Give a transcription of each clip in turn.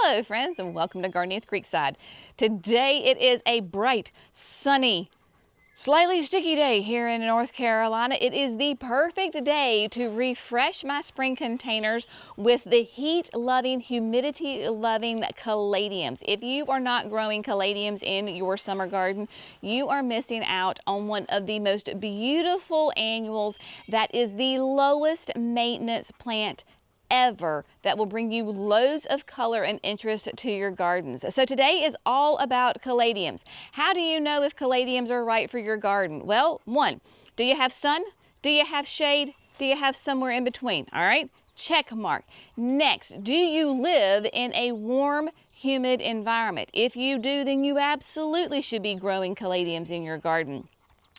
Hello friends, and welcome to Gardening with Creekside. Today it is a bright, sunny, slightly sticky day here in North Carolina. It is the perfect day to refresh my spring containers with the heat-loving, humidity-loving caladiums. If you are not growing caladiums in your summer garden, you are missing out on one of the most beautiful annuals that is the lowest maintenance plant ever that will bring you loads of color and interest to your gardens. So today is all about caladiums. How do you know if caladiums are right for your garden? Well, one, do you have sun? Do you have shade? Do you have somewhere in between? All right, check mark. Next, do you live in a warm, humid environment? If you do, then you absolutely should be growing caladiums in your garden.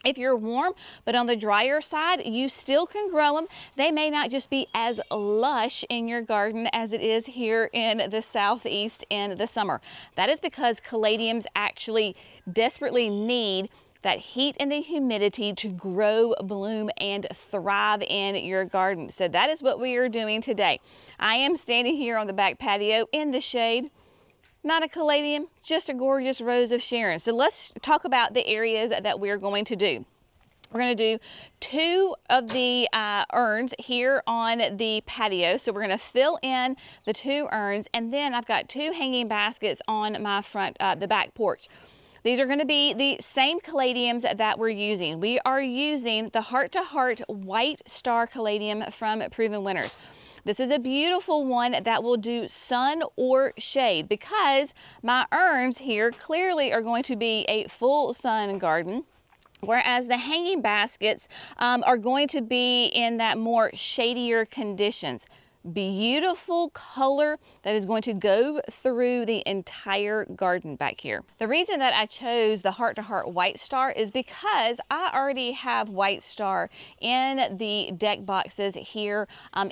If you're warm, but on the drier side, you still can grow them. They may not just be as lush in your garden as it is here in the southeast in the summer. That is because caladiums actually desperately need that heat and the humidity to grow, bloom, and thrive in your garden. So that is what we are doing today. I am standing here on the back patio in the shade. Not a caladium, just a gorgeous rose of Sharon. So let's talk about the areas that we're going to do. We're going to do two of the urns here on the patio. So we're going to fill in the two urns, and then I've got two hanging baskets on my front, the back porch. These are going to be the same caladiums that we're using. We are using the Heart to Heart White Star Caladium from Proven Winners. This is a beautiful one that will do sun or shade because my urns here clearly are going to be a full sun garden, whereas the hanging baskets are going to be in that more shadier conditions. Beautiful color that is going to go through the entire garden back here. The reason that I chose the Heart to Heart White Star is because I already have White Star in the deck boxes here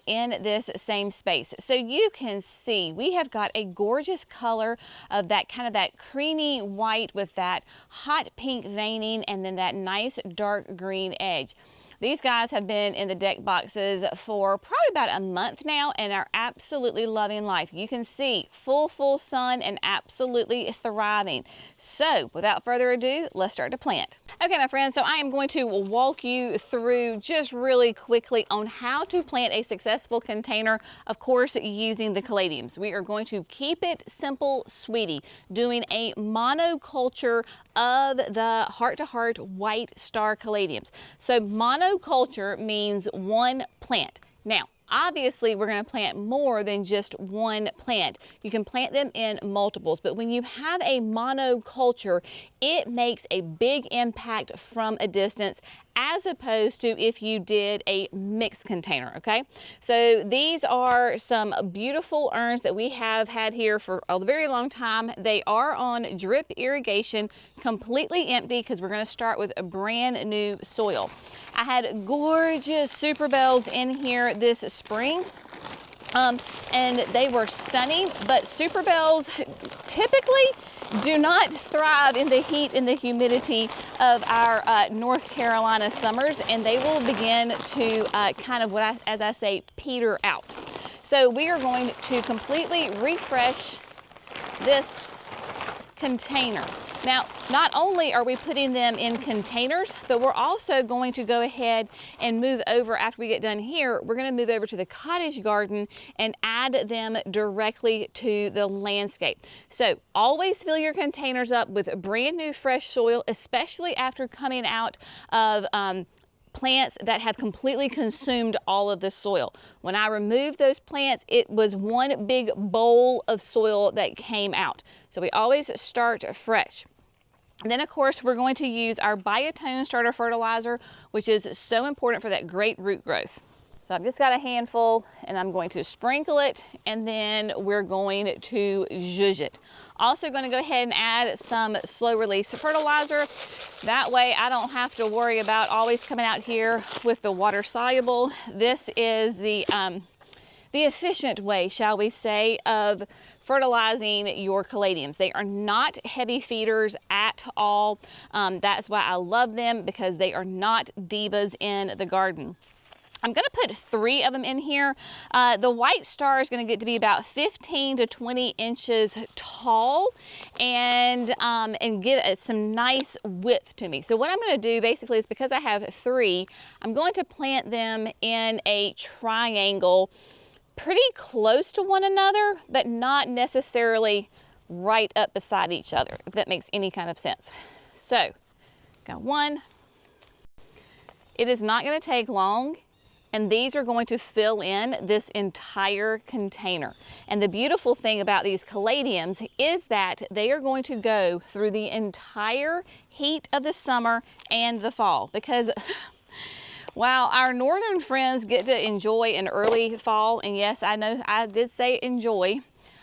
in this same space. So you can see we have got a gorgeous color of that kind of that creamy white with that hot pink veining and then that nice dark green edge. These guys have been in the deck boxes for probably about a month now and are absolutely loving life. You can see full sun and absolutely thriving. So without further ado, let's start to plant. Okay, my friends, so I am going to walk you through just really quickly on how to plant a successful container, of course, using the caladiums. We are going to keep it simple, sweetie, doing a monoculture of the Heart to Heart White Star Caladiums. So monoculture means one plant. Now, obviously, we're going to plant more than just one plant. You can plant them in multiples, but when you have a monoculture, it makes a big impact from a distance as opposed to if you did a mixed container, okay? So these are some beautiful urns that we have had here for a very long time. They are on drip irrigation, completely empty because we're going to start with a brand new soil. I had gorgeous super bells in here this spring. And they were stunning, but super bells typically do not thrive in the heat and the humidity of our North Carolina summers, and they will begin to kind of, as I say, peter out. So we are going to completely refresh this container. Now, not only are we putting them in containers, but we're also going to go ahead and move over after we get done here. We're going to move over to the cottage garden and add them directly to the landscape. So always fill your containers up with brand new fresh soil, especially after coming out of plants that have completely consumed all of the soil. When I removed those plants, it was one big bowl of soil that came out. So we always start fresh. And then, of course, we're going to use our Biotone starter fertilizer, which is so important for that great root growth. So I've just got a handful, and I'm going to sprinkle it, and then we're going to zhuzh it. Also going to go ahead and add some slow release fertilizer. That way I don't have to worry about always coming out here with the water soluble. This is the efficient way, shall we say, of fertilizing your caladiums. They are not heavy feeders at all. That's why I love them, because they are not divas in the garden. I'm going to put 3 of them in here. The white star is going to get to be about 15 to 20 inches tall and get some nice width to me. So what I'm going to do basically is, because I have 3, I'm going to plant them in a triangle pretty close to one another, but not necessarily right up beside each other, if that makes any kind of sense. So, got 1. It is not going to take long, and these are going to fill in this entire container. And the beautiful thing about these caladiums is that they are going to go through the entire heat of the summer and the fall, because while our northern friends get to enjoy an early fall, and yes, I know I did say enjoy,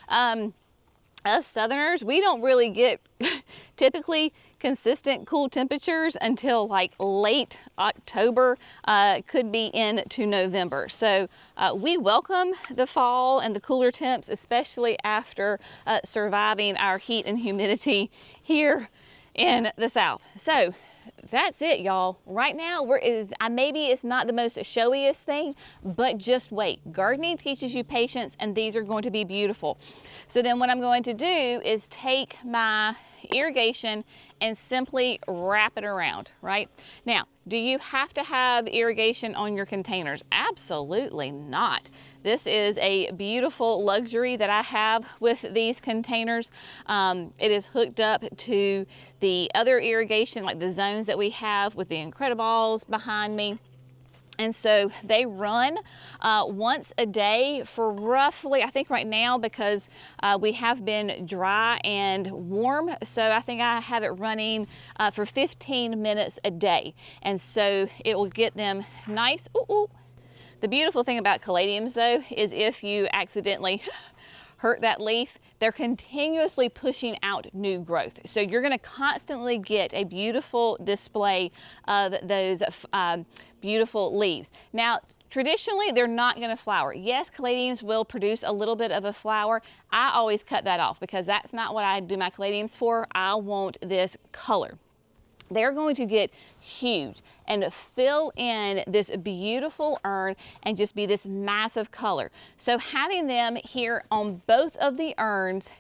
us southerners, we don't really get typically consistent cool temperatures until like late October, could be into November. So we welcome the fall and the cooler temps, especially after surviving our heat and humidity here in the South. So that's it, y'all. Right now, maybe it's not the most showiest thing, but just wait. Gardening teaches you patience, and these are going to be beautiful. So then what I'm going to do is take my irrigation and simply wrap it around, right? Now, do you have to have irrigation on your containers? Absolutely not. This is a beautiful luxury that I have with these containers. It is hooked up to the other irrigation, like the zones that we have with the Incredibles behind me. And so they run once a day for roughly, I think right now, because we have been dry and warm, so I think I have it running for 15 minutes a day. And so it will get them nice. Ooh. The beautiful thing about caladiums, though, is if you accidentally hurt that leaf, they're continuously pushing out new growth. So you're going to constantly get a beautiful display of those beautiful leaves. Now, traditionally, they're not going to flower. Yes, caladiums will produce a little bit of a flower. I always cut that off because that's not what I do my caladiums for. I want this color. They're going to get huge and fill in this beautiful urn and just be this massive color. So having them here on both of the urns,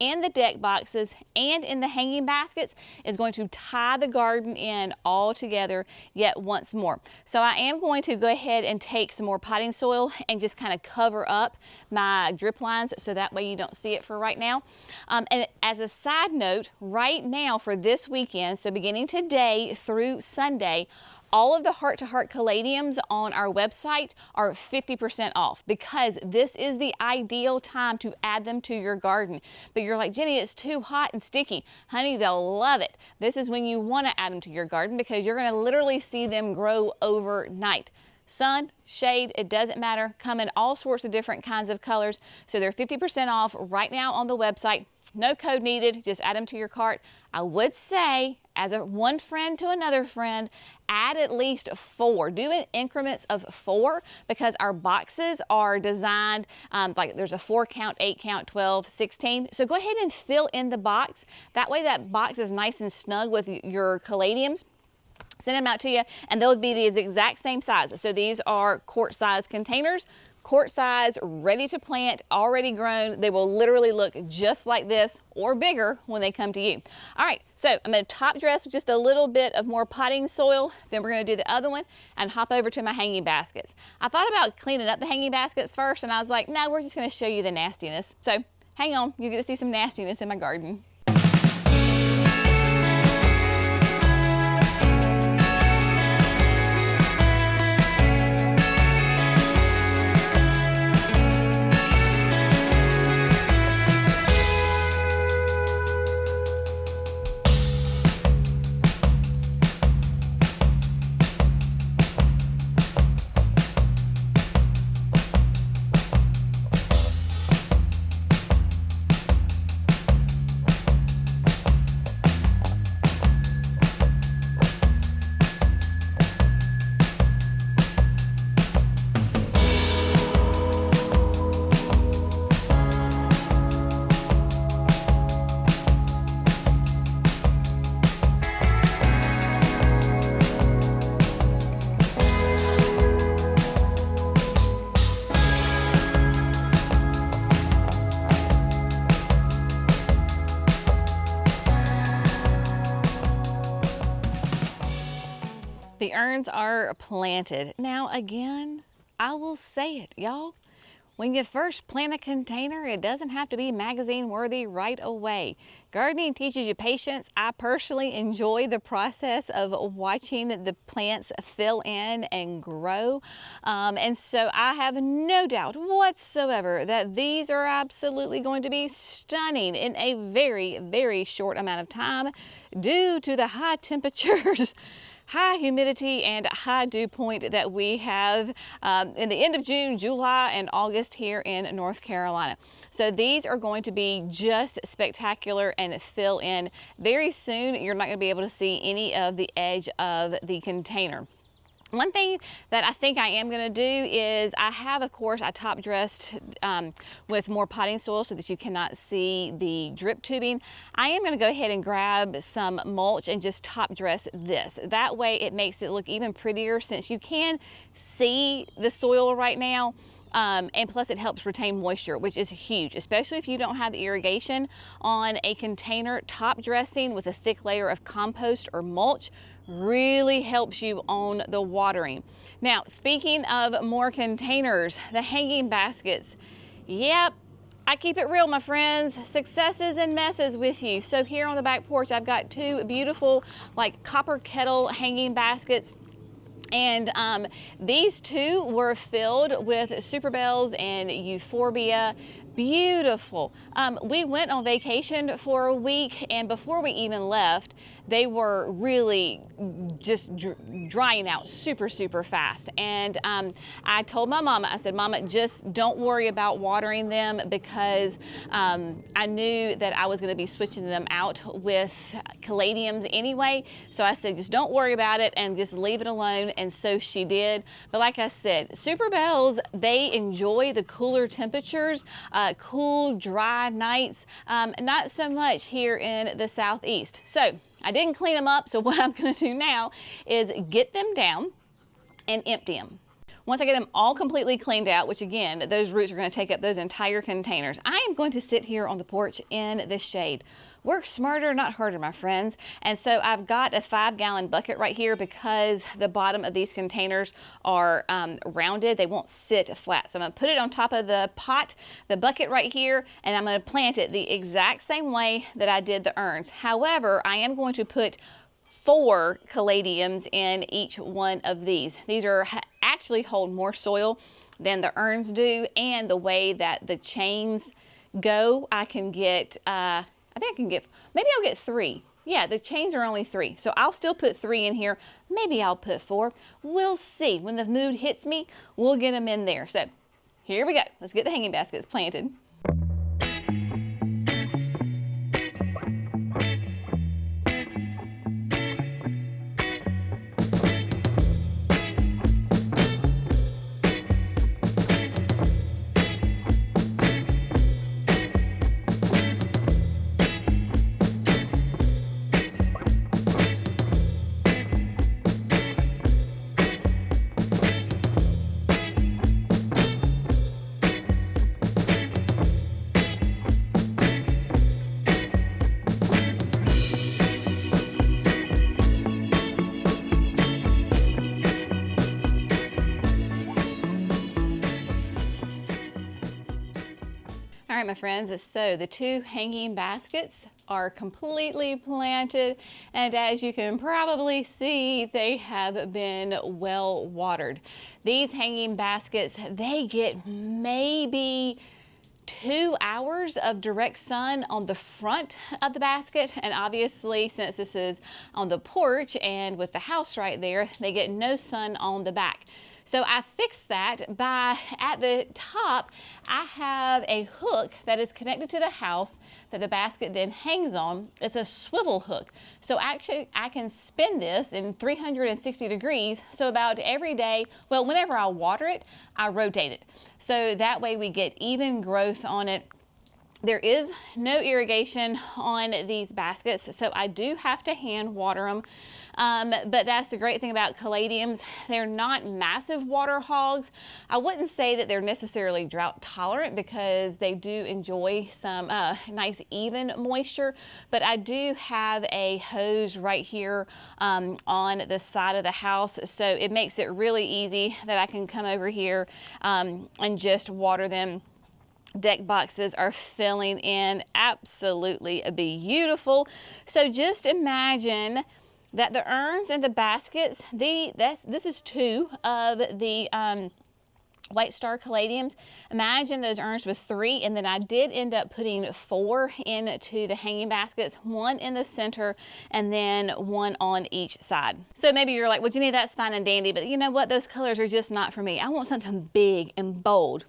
in the deck boxes and in the hanging baskets, is going to tie the garden in all together yet once more. So I am going to go ahead and take some more potting soil and just kind of cover up my drip lines so that way you don't see it for right now. And as a side note, right now for this weekend, so beginning today through Sunday, all of the heart-to-heart caladiums on our website are 50% off, because this is the ideal time to add them to your garden. But you're like, Jenny, it's too hot and sticky. Honey, they'll love it. This is when you want to add them to your garden, because you're going to literally see them grow overnight. Sun, shade, it doesn't matter. Come in all sorts of different kinds of colors. So they're 50% off right now on the website. No code needed, just add them to your cart. I would say, as one friend to another friend, add at least 4. Do in increments of 4, because our boxes are designed like there's a 4 count, 8 count, 12, 16. So go ahead and fill in the box. That way that box is nice and snug with your caladiums. Send them out to you, and they'll be the exact same size. So these are quart size containers. Quart size, ready to plant, already grown. They will literally look just like this or bigger when they come to you. All right, so I'm going to top dress with just a little bit of more potting soil. Then we're going to do the other one and hop over to my hanging baskets. I thought about cleaning up the hanging baskets first, and I was like, no, we're just going to show you the nastiness. So hang on, you get to see some nastiness in my garden. The urns are planted. Now again, I will say it, y'all. When you first plant a container, it doesn't have to be magazine worthy right away. Gardening teaches you patience. I personally enjoy the process of watching the plants fill in and grow. And so I have no doubt whatsoever that these are absolutely going to be stunning in a very, very short amount of time due to the high temperatures, high humidity, and high dew point that we have in the end of June, July, and August here in North Carolina. So these are going to be just spectacular and fill in. Very soon, you're not going to be able to see any of the edge of the container. One thing that I think I am going to do is I have, of course, I top dressed with more potting soil so that you cannot see the drip tubing. I am going to go ahead and grab some mulch and just top dress this. That way it makes it look even prettier since you can see the soil right now. And plus it helps retain moisture, which is huge, especially if you don't have irrigation on a container. Top dressing with a thick layer of compost or mulch really helps you on the watering. Now, speaking of more containers, the hanging baskets. Yep, I keep it real, my friends. Successes and messes with you. So here on the back porch, I've got two beautiful like copper kettle hanging baskets. And these two were filled with superbells and euphorbia. Beautiful. We went on vacation for a week, and before we even left, they were really just drying out super, super fast. And I told my mama, I said, Mama, just don't worry about watering them because I knew that I was going to be switching them out with Caladiums anyway. So I said, just don't worry about it and just leave it alone. And so she did. But like I said, superbells, they enjoy the cooler temperatures, cool, dry nights, not so much here in the southeast. So I didn't clean them up, so what I'm going to do now is get them down and empty them. Once I get them all completely cleaned out, which again, those roots are going to take up those entire containers, I am going to sit here on the porch in the shade. Work smarter, not harder, my friends. And so I've got a 5-gallon bucket right here because the bottom of these containers are rounded. They won't sit flat. So I'm going to put it on top of the pot, the bucket right here, and I'm going to plant it the exact same way that I did the urns. However, I am going to put 4 caladiums in each one of these. These are actually hold more soil than the urns do, and the way that the chains go, I can get I think I can get, maybe I'll get 3. Yeah, the chains are only 3. So I'll still put 3 in here. Maybe I'll put 4. We'll see. When the mood hits me, we'll get them in there. So here we go. Let's get the hanging baskets planted. All right, my friends, so the 2 hanging baskets are completely planted, and as you can probably see, they have been well watered. These hanging baskets, they get maybe 2 hours of direct sun on the front of the basket, and obviously since this is on the porch and with the house right there, they get no sun on the back. So I fixed that by, at the top, I have a hook that is connected to the house that the basket then hangs on. It's a swivel hook. So actually I can spin this in 360 degrees. So about every day, well, whenever I water it, I rotate it. So that way we get even growth on it. There is no irrigation on these baskets, so I do have to hand water them. But that's the great thing about caladiums. They're not massive water hogs. I wouldn't say that they're necessarily drought tolerant because they do enjoy some nice even moisture, but I do have a hose right here on the side of the house, so it makes it really easy that I can come over here and just water them. Deck boxes are filling in absolutely beautiful. So just imagine that the urns and the baskets, this is 2 of the White Star Caladiums. Imagine those urns with 3, and then I did end up putting 4 into the hanging baskets, 1 in the center and then 1 on each side. So maybe you're like, well, Jenny, that's fine and dandy, but you know what? Those colors are just not for me. I want something big and bold.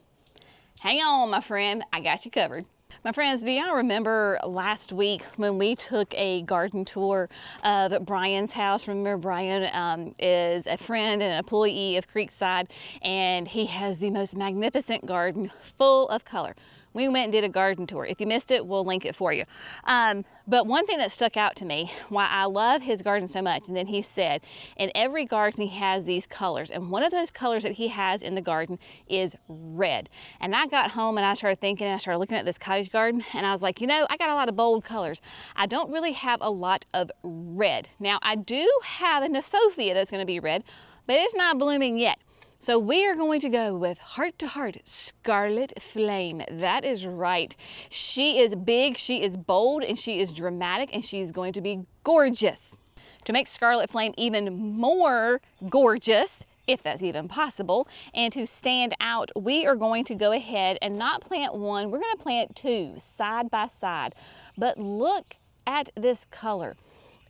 Hang on, my friend, I got you covered. My friends, do y'all remember last week when we took a garden tour of Brian's house? Remember, Brian is a friend and an employee of Creekside, and he has the most magnificent garden full of color. We went and did a garden tour. If you missed it, we'll link it for you. But one thing that stuck out to me, why I love his garden so much, and then he said, in every garden he has these colors, and one of those colors that he has in the garden is red. And I got home and I started thinking, and I started looking at this cottage garden, and I was like, you know, I got a lot of bold colors. I don't really have a lot of red. Now, I do have a Nephophia that's gonna be red, but it's not blooming yet. So we are going to go with Heart to Heart Scarlet Flame. That is right. She is big, she is bold, and she is dramatic, and she's going to be gorgeous. To make Scarlet Flame even more gorgeous, if that's even possible, and to stand out, we are going to go ahead and not plant 1, we're going to plant 2 side by side. But look at this color.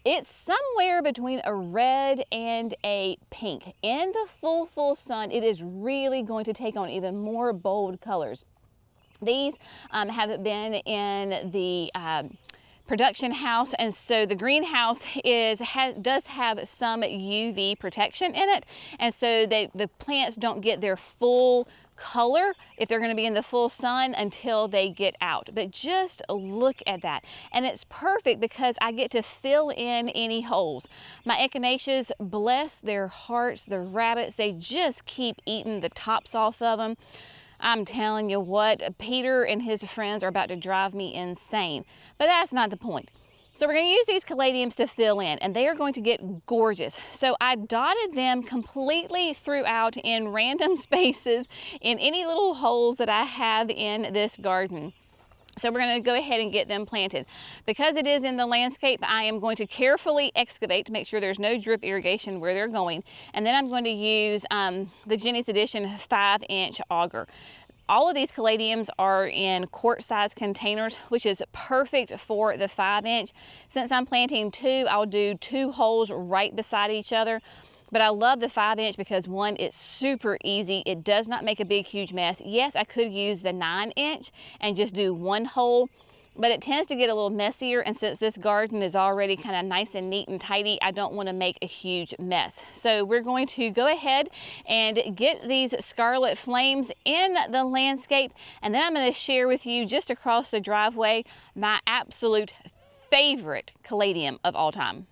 It's somewhere between a red and a pink. In the full sun, it is really going to take on even more bold colors. These have been in the production house, and so the greenhouse does have some UV protection in it, and so the plants don't get their full color if they're going to be in the full sun until they get out. But just look at that, and it's perfect because I get to fill in any holes. My echinaceas, bless their hearts, the rabbits, they just keep eating the tops off of them. I'm telling you what, Peter and his friends are about to drive me insane, but that's not the point. So we're going to use these caladiums to fill in, and they are going to get gorgeous. So I dotted them completely throughout in random spaces in any little holes that I have in this garden. So we're going to go ahead and get them planted. Because it is in the landscape, I am going to carefully excavate to make sure there's no drip irrigation where they're going. And then I'm going to use the Jenny's Edition 5-inch auger. All of these caladiums are in quart-sized containers, which is perfect for the 5-inch. Since I'm planting 2, I'll do 2 holes right beside each other. But I love the 5-inch because 1, it's super easy. It does not make a big, huge mess. Yes, I could use the 9-inch and just do 1 hole, but it tends to get a little messier, and since this garden is already kind of nice and neat and tidy, I don't want to make a huge mess. So we're going to go ahead and get these Scarlet Flames in the landscape, and then I'm going to share with you just across the driveway my absolute favorite caladium of all time.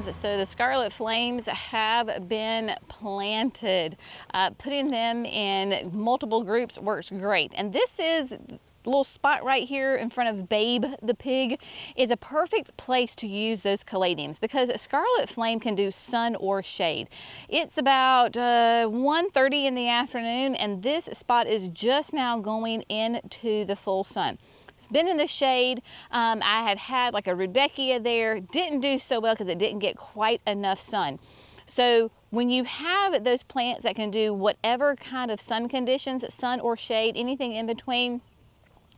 plans. So the Scarlet Flames have been planted. Putting them in multiple groups works great. And this is little spot right here in front of Babe the pig is a perfect place to use those caladiums because Scarlet Flame can do sun or shade. It's about 1:30 in the afternoon and this spot is just now going into the full sun. It's been in the shade. I had like a Rudbeckia there, didn't do so well because it didn't get quite enough sun. So when you have those plants that can do whatever kind of sun conditions, sun or shade, anything in between,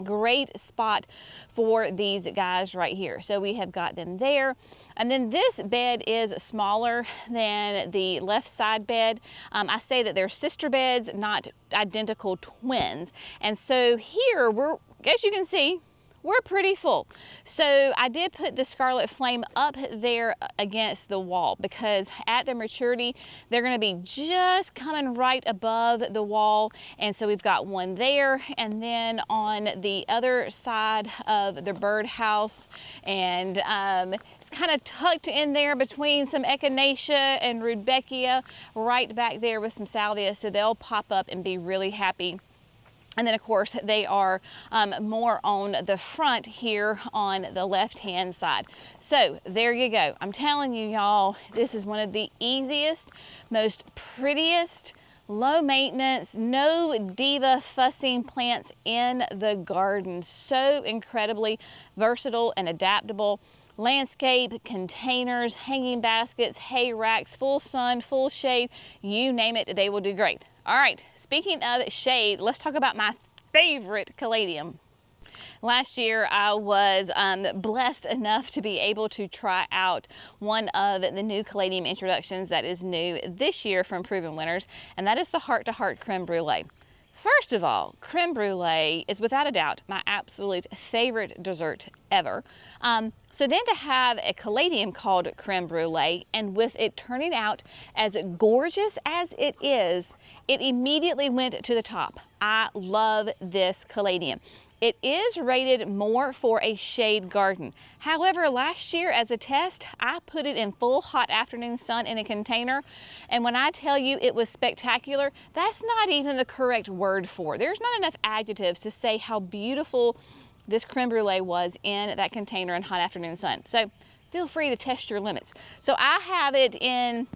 great spot for these guys right here. So we have got them there. And then this bed is smaller than the left side bed. I say that they're sister beds, not identical twins. And so here we're, as you can see, we're pretty full. So I did put the Scarlet Flame up there against the wall because at the maturity, they're gonna be just coming right above the wall. And so we've got one there and then on the other side of the birdhouse. And it's kind of tucked in there between some Echinacea and Rudbeckia, right back there with some Salvia. So they'll pop up and be really happy. And then of course they are more on the front here on the left-hand side. So there you go. I'm telling you y'all, this is one of the easiest, most prettiest, low maintenance, no diva fussing plants in the garden. So incredibly versatile and adaptable. Landscape, containers, hanging baskets, hay racks, full sun, full shade, you name it, they will do great. All right, speaking of shade, let's talk about my favorite caladium. Last year, I was blessed enough to be able to try out one of the new caladium introductions that is new this year from Proven Winners, and that is the Heart to Heart Creme Brulee. First of all, creme brulee is without a doubt my absolute favorite dessert ever. So then to have a caladium called creme brulee and with it turning out as gorgeous as it is, it immediately went to the top. I love this caladium. It is rated more for a shade garden. However, last year as a test, I put it in full hot afternoon sun in a container. And when I tell you it was spectacular, that's not even the correct word for it. There's not enough adjectives to say how beautiful this creme brulee was in that container in hot afternoon sun. So feel free to test your limits. So I have it in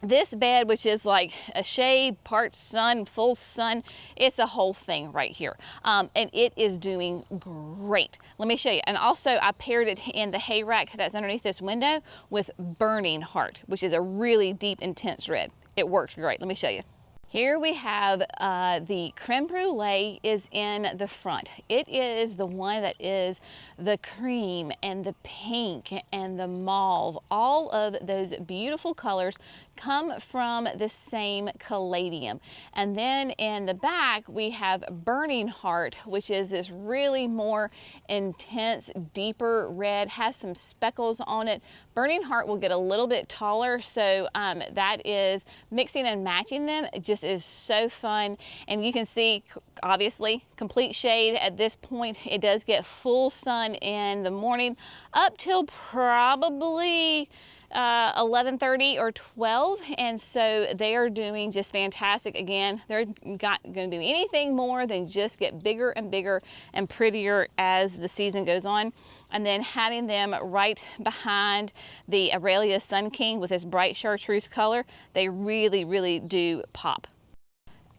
this bed, which is like a shade, part sun, full sun. It's a whole thing right here. And it is doing great. Let me show you. And also I paired it in the hay rack that's underneath this window with Burning Heart, which is a really deep, intense red. It works great. Let me show you. Here we have the creme brulee is in the front. It is the one that is the cream and the pink and the mauve. All of those beautiful colors come from the same caladium. And then in the back we have Burning Heart, which is this really more intense, deeper red, has some speckles on it. Burning Heart will get a little bit taller, so that is mixing and matching them just is so fun. And you can see obviously complete shade at this point. It does get full sun in the morning up till probably 11:30 or 12, and so they are doing just fantastic. Again, they're not going to do anything more than just get bigger and bigger and prettier as the season goes on. And then having them right behind the Aurelia Sun King with this bright chartreuse color, they really, really do pop.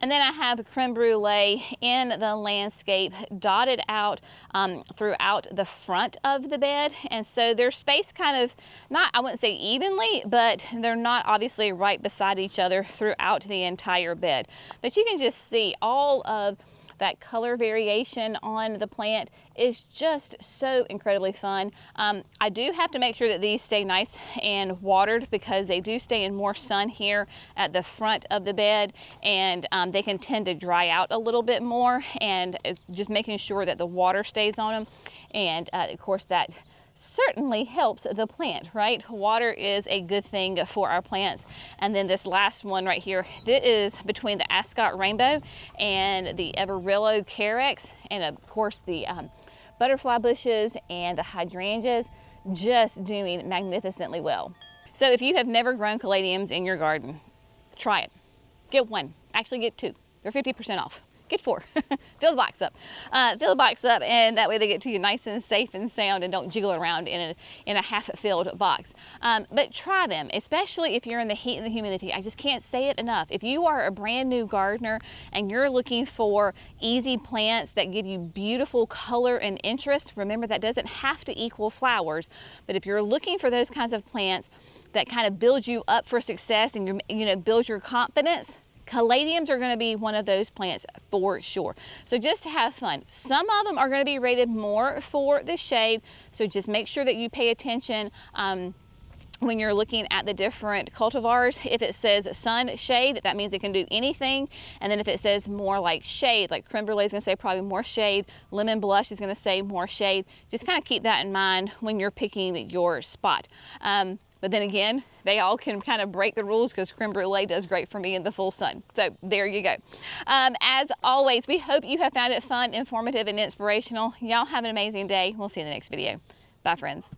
And then I have creme brulee in the landscape dotted out throughout the front of the bed. And so they're spaced kind of, not, I wouldn't say evenly, but they're not obviously right beside each other throughout the entire bed. But you can just see all of that color variation on the plant is just so incredibly fun. I do have to make sure that these stay nice and watered because they do stay in more sun here at the front of the bed, and they can tend to dry out a little bit more, and just making sure that the water stays on them. And of course that certainly helps the plant, right? Water is a good thing for our plants. And then this last one right here, this is between the Ascot Rainbow and the Everillo Carex, and of course the butterfly bushes and the hydrangeas, just doing magnificently well. So if you have never grown caladiums in your garden, try it. Get one, actually get two. They're 50% off. Get 4. Fill the box up. Fill the box up, and that way they get to you nice and safe and sound and don't jiggle around in a half-filled box. But try them, especially if you're in the heat and the humidity. I just can't say it enough. If you are a brand new gardener and you're looking for easy plants that give you beautiful color and interest, remember that doesn't have to equal flowers, but if you're looking for those kinds of plants that kind of build you up for success and build your confidence, caladiums are going to be one of those plants for sure. So just to have fun. Some of them are going to be rated more for the shade, so just make sure that you pay attention when you're looking at the different cultivars. If it says sun shade, that means it can do anything. And then if it says more like shade, like Creme Brulee is going to say probably more shade, Lemon Blush is going to say more shade. Just kind of keep that in mind when you're picking your spot. But then again, they all can kind of break the rules because Creme Brulee does great for me in the full sun. So there you go. As always, we hope you have found it fun, informative, and inspirational. Y'all have an amazing day. We'll see you in the next video. Bye, friends.